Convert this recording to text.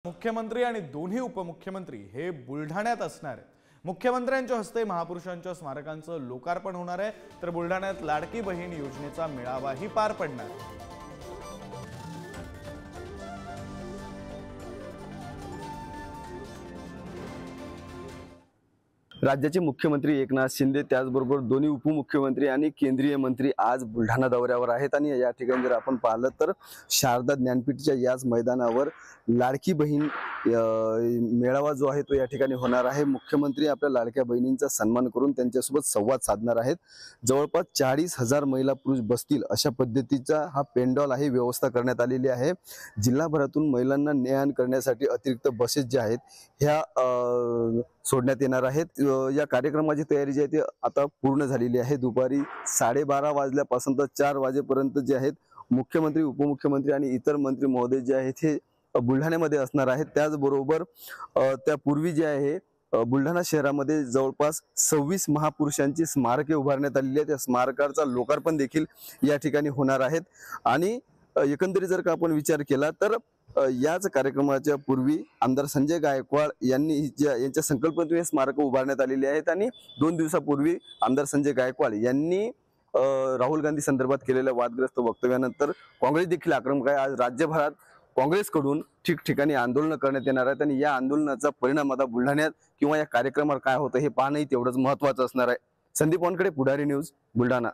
मुख्यमंत्री आणि दोन्ही उपमुख्यमंत्री हे बुलढाण्यात असणार आहेत। मुख्यमंत्र्यांच्या हस्ते महापुरुषांच्या स्मारकांचं लोकार्पण होणार आहे, तर बुलढाण्यात लाडकी बहीण योजनेचा मेळावाही पार पडणार आहे। राज्याचे मुख्यमंत्री एकनाथ शिंदे त्याचबरोबर दोन्ही उपमुख्यमंत्री आणि केंद्रीय मंत्री आज बुलढाणा दौऱ्यावर आहेत आणि या ठिकाणी जर आपण पाहिलं तर शारदा ज्ञानपीठच्या याच मैदानावर लाडकी बहीण मेळावा जो आहे तो या ठिकाणी होणार आहे। मुख्यमंत्री आपल्या लाडक्या बहिणींचा सन्मान करून त्यांच्यासोबत संवाद साधणार आहेत। जवळपास 40,000 महिला पुरुष बसतील अशा पद्धतीचा हा पेंडॉल आहे, व्यवस्था करण्यात आलेली आहे। जिल्हाभरातून महिलांना ने-आण करण्यासाठी अतिरिक्त बसेस जे आहेत ह्या सोडण्यात येणार आहेत। या कार्यक्रमाची तयारी जी आहे ती आता पूर्ण झालेली आहे। दुपारी 12:30 वाजल्यापासून तर 4 वाजेपर्यंत जे आहेत मुख्यमंत्री, उपमुख्यमंत्री आणि इतर मंत्री महोदय जे आहेत हे बुलढाण्यामध्ये असणार आहेत। त्याचबरोबर त्यापूर्वी जे आहे बुलढाणा शहरामध्ये जवळपास 26 महापुरुषांची स्मारके उभारण्यात आलेली आहेत। त्या स्मारकाचा लोकार्पण देखील या ठिकाणी होणार आहेत आणि एकंदरीत जर का आपण विचार केला तर याच कार्यक्रमाच्या पूर्वी आमदार संजय गायकवाड यांनी यांच्या संकल्पनेतून स्मारक उभारण्यात आलेली आहेत आणि 2 दिवसापूर्वी आमदार संजय गायकवाड यांनी राहुल गांधी संदर्भात केलेल्या वादग्रस्त वक्तव्यानंतर काँग्रेस देखील आक्रमक आहे। आज राज्यभरात काँग्रेसकडून ठिकठिकाणी आंदोलन करण्यात येणार आहेत आणि या आंदोलनाचा परिणाम आता बुलढाण्यात किंवा या कार्यक्रमावर काय होतं हे पाहणंही तेवढंच महत्त्वाचं असणार आहे। संदीप वानकडे, पुढारी न्यूज, बुलढाणा।